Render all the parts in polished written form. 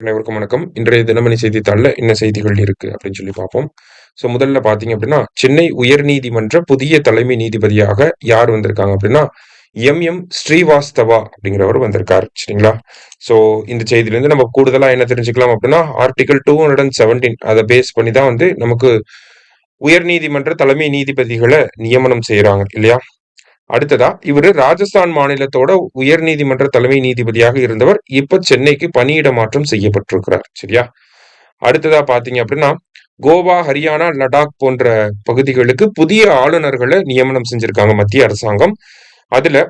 அனைவருக்கும் வணக்கம். இன்றைய தினமணி செய்தித்தாள்ல என்ன செய்திகள் இருக்கு அப்படின்னு சொல்லி பார்ப்போம். முதல்ல பார்த்தீங்க அப்படின்னா, சென்னை உயர்நீதிமன்ற புதிய தலைமை நீதிபதியாக யார் வந்திருக்காங்க அப்படின்னா, ஸ்ரீவாஸ்தவா அப்படிங்கிறவர் வந்திருக்காரு. சரிங்களா? ஸோ இந்த செய்தியிலேருந்து நம்ம கூடுதலா என்ன தெரிஞ்சுக்கலாம் அப்படின்னா, ஆர்டிகல் 217 அதை பேஸ் பண்ணி தான் வந்து நமக்கு உயர்நீதிமன்ற தலைமை நீதிபதிகளை நியமனம் செய்யறாங்க இல்லையா? அடுத்ததா இவரு ராஜஸ்தான் மாநிலத்தோட உயர் நீதிமன்ற தலைமை நீதிபதியாக இருந்தவர். இப்ப சென்னைக்கு பணியிட மாற்றம் செய்யப்பட்டிருக்கிறார். சரியா? அடுத்ததா பாத்தீங்க அப்படின்னா, கோவா, ஹரியானா, லடாக் போன்ற பகுதிகளுக்கு புதிய ஆளுநர்களை நியமனம் செஞ்சிருக்காங்க மத்திய அரசாங்கம். அதுல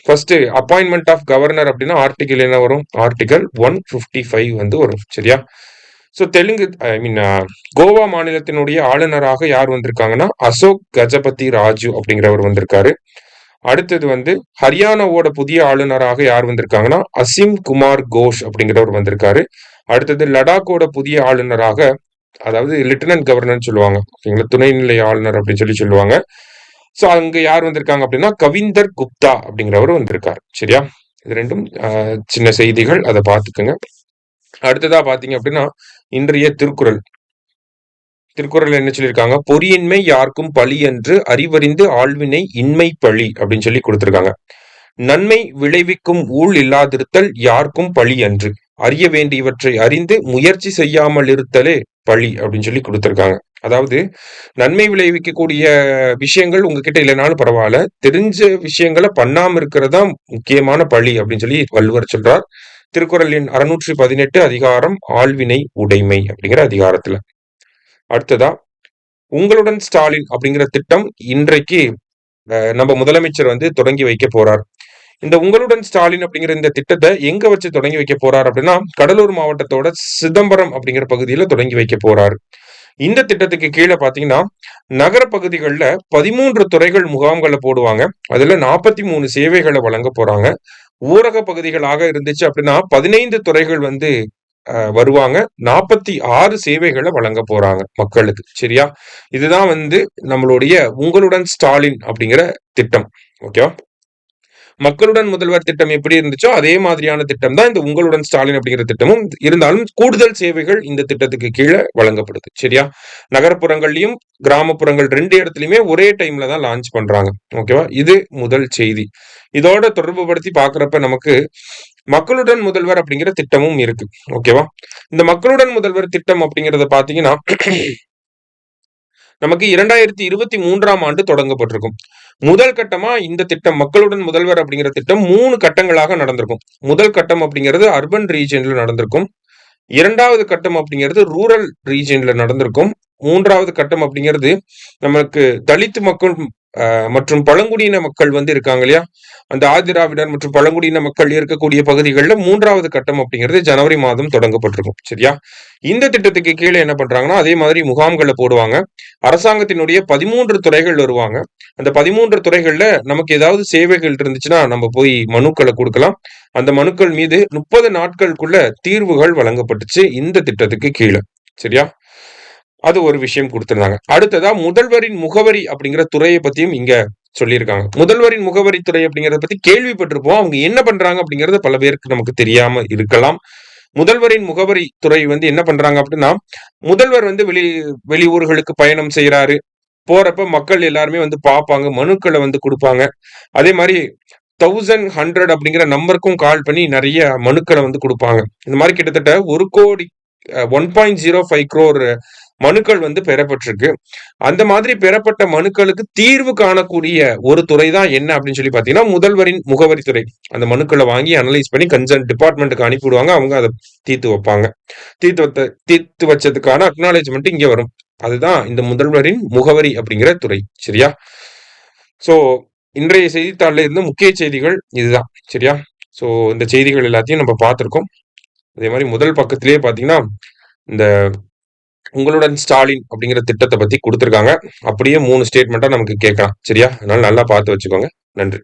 ஃபர்ஸ்ட் அப்பாயின்மெண்ட் ஆஃப் கவர்னர் அப்படின்னா ஆர்டிகல் என்ன வரும்? ஆர்டிகல் 155 வந்து வரும். சரியா? தெலுங்கு கோவா மாநிலத்தினுடைய ஆளுநராக யார் வந்திருக்காங்கன்னா, அசோக் கஜபதி ராஜு அப்படிங்கிறவர் வந்திருக்காரு. அடுத்தது வந்து ஹரியானாவோட புதிய ஆளுநராக யார் வந்திருக்காங்கன்னா, அசிம் குமார் கோஷ் அப்படிங்கிறவர் வந்திருக்காரு. அடுத்தது லடாக்கோட புதிய ஆளுநராக, அதாவது லெப்டினன்ட் கவர்னர் சொல்லுவாங்க, ஓகேங்களா, துணைநிலை ஆளுநர் அப்படின்னு சொல்லுவாங்க. அங்க யார் வந்திருக்காங்க அப்படின்னா, கவிந்தர் குப்தா அப்படிங்கிறவர் வந்திருக்காரு. சரியா? இது ரெண்டும் சின்ன செய்திகள், அதை பார்த்துக்குங்க. அடுத்ததா பாத்தீங்க அப்படின்னா, இன்றைய திருக்குறள் என்ன சொல்லியிருக்காங்க? பொறியின்மை யாருக்கும் பழி என்று அறிவறிந்து ஆழ்வினை இன்மை பழி அப்படின்னு சொல்லி கொடுத்திருக்காங்க. நன்மை விளைவிக்கும் ஊழ் இல்லாதிருத்தல் யாருக்கும் பழி அன்று, அறிய வேண்டியவற்றை அறிந்து முயற்சி செய்யாமல் இருத்தலே பழி அப்படின்னு சொல்லி கொடுத்திருக்காங்க. அதாவது நன்மை விளைவிக்கக்கூடிய விஷயங்கள் உங்ககிட்ட இல்லைனாலும் பரவாயில்ல, தெரிஞ்ச விஷயங்களை பண்ணாம இருக்கிறதா முக்கியமான பழி அப்படின்னு சொல்லி வள்ளுவர் சொல்றார். திருக்குறள் எண் 618 அதிகாரம் ஆழ்வினை உடைமை அப்படிங்கிற அதிகாரத்துல. அடுத்ததா உங்களுடன் ஸ்டாலின் அப்படிங்கிற திட்டம் இன்றைக்கு நம்ம முதலமைச்சர் வந்து தொடங்கி வைக்க போறார். இந்த உங்களுடன் ஸ்டாலின் அப்படிங்கிற இந்த திட்டத்தை எங்க வச்சு தொடங்கி வைக்க போறார் அப்படின்னா, கடலூர் மாவட்டத்தோட சிதம்பரம் அப்படிங்கிற பகுதியில தொடங்கி வைக்க போறாரு. இந்த திட்டத்துக்கு கீழே பாத்தீங்கன்னா, நகர பகுதிகளில் 13 துறைகள் முகாம்களை போடுவாங்க. அதுல 43 சேவைகளை வழங்க போறாங்க. ஊரக பகுதிகளாக இருந்துச்சு அப்படின்னா 15 துறைகள் வந்து வருவாங்க. 46 சேவைகளை வழங்க போறாங்க மக்களுக்கு. சரியா? இதுதான் வந்து நம்மளுடைய உங்களுடன் ஸ்டாலின் அப்படிங்கிற திட்டம். ஓகேவா? மக்களுடன் முதல்வர் திட்டம் எப்படி இருந்துச்சோ அதே மாதிரியான திட்டம் தான் இந்த உங்களுடன் ஸ்டாலின் அப்படிங்கிற திட்டமும். இருந்தாலும் கூடுதல் சேவைகள் இந்த திட்டத்துக்கு கீழே வழங்கப்படுது. சரியா? நகரப்புறங்கள்லயும் கிராமப்புறங்கள் 2 இடத்துலயுமே ஒரே டைம்ல தான் லான்ச் பண்றாங்க. ஓகேவா? இது முதல் செய்தி. இதோட தொடர்பு படுத்தி பாக்குறப்ப நமக்கு மக்களுடன் முதல்வர் அப்படிங்கிற திட்டமும் இருக்கு. ஓகேவா? இந்த மக்களுடன் முதல்வர் திட்டம் அப்படிங்கறத பாத்தீங்கன்னா, நமக்கு 2023ஆம் ஆண்டு தொடங்கப்பட்டிருக்கும். முதல் கட்டமா இந்த திட்டம் மக்களுடன் முதல்வர் அப்படிங்கிற திட்டம் 3 கட்டங்களாக நடந்திருக்கும். முதல் கட்டம் அப்படிங்கிறது அர்பன் ரீஜன்ல நடந்திருக்கும். 2வது கட்டம் அப்படிங்கிறது ரூரல் ரீஜன்ல நடந்திருக்கும். 3வது கட்டம் அப்படிங்கிறது நமக்கு தலித் மக்கள் மற்றும் பழங்குடியின மக்கள் வந்து இருக்காங்க இல்லையா, அந்த ஆதிராவிடர் மற்றும் பழங்குடியின மக்கள் இருக்கக்கூடிய பகுதிகளில் 3வது கட்டம் அப்படிங்கிறது ஜனவரி மாதம் தொடங்கப்பட்டிருக்கும். சரியா? இந்த திட்டத்துக்கு கீழே என்ன பண்றாங்கன்னா, அதே மாதிரி முகாம்களை போடுவாங்க. அரசாங்கத்தினுடைய 13 துறைகள் வருவாங்க. அந்த 13 துறைகள்ல நமக்கு ஏதாவது சேவைகள் இருந்துச்சுன்னா நம்ம போய் மனுக்களை கொடுக்கலாம். அந்த மனுக்கள் மீது 30 நாட்களுக்குள்ள தீர்வுகள் வழங்கப்பட்டுச்சு இந்த திட்டத்துக்கு கீழே. சரியா? அது ஒரு விஷயம் கொடுத்திருந்தாங்க. அடுத்ததா முதல்வரின் முகவரி அப்படிங்கிற துறையை பத்தியும் இங்க சொல்லியிருக்காங்க. முதல்வரின் முகவரி துறை அப்படிங்கறத பத்தி கேள்விப்பட்டிருப்போம். அவங்க என்ன பண்றாங்க அப்படிங்கறது பல பேருக்கு நமக்கு தெரியாம இருக்கலாம். முதல்வரின் முகவரி துறை வந்து என்ன பண்றாங்க அப்படின்னா, முதல்வர் வந்து வெளியூர்களுக்கு பயணம் செய்யறாரு. போறப்ப மக்கள் எல்லாருமே வந்து பார்ப்பாங்க, மனுக்களை வந்து கொடுப்பாங்க. அதே மாதிரி 1100 அப்படிங்கிற நம்பருக்கும் கால் பண்ணி நிறைய மனுக்களை வந்து கொடுப்பாங்க. இந்த மாதிரி கிட்டத்தட்ட 1.05 crore மனுக்கள் வந்து பெறப்பட்டிருக்கு. அந்த மாதிரி பெறப்பட்ட மனுக்களுக்கு தீர்வு காணக்கூடிய ஒரு துறை தான் என்ன அப்படின்னு சொல்லி பாத்தீங்கன்னா, முதல்வரின் முகவரி துறை. அந்த மனுக்களை வாங்கி அனலைஸ் பண்ணி கன்சர்ன் டிபார்ட்மெண்ட்டுக்கு அனுப்பிவிடுவாங்க. அவங்க அதை தீர்த்து வைப்பாங்க. தீர்த்து வச்சதுக்கான அக்னாலேஜ்மெண்ட் இங்க வரும். அதுதான் இந்த முதல்வரின் முகவரி அப்படிங்கிற துறை. சரியா? சோ இன்றைய செய்தித்தாள்ல இருந்த முக்கிய செய்திகள் இதுதான். சரியா? இந்த செய்திகள் எல்லாத்தையும் நம்ம பார்த்திருக்கோம். அதே மாதிரி முதல் பக்கத்திலேயே பாத்தீங்கன்னா, இந்த உங்களுடன் ஸ்டாலின் அப்படிங்கிற திட்டத்தை பத்தி கொடுத்திருக்காங்க. அப்படியே 3 ஸ்டேட்மெண்டா நமக்கு கேட்கலாம். சரியா? அதனால நல்லா பார்த்து வச்சுக்கோங்க. நன்றி.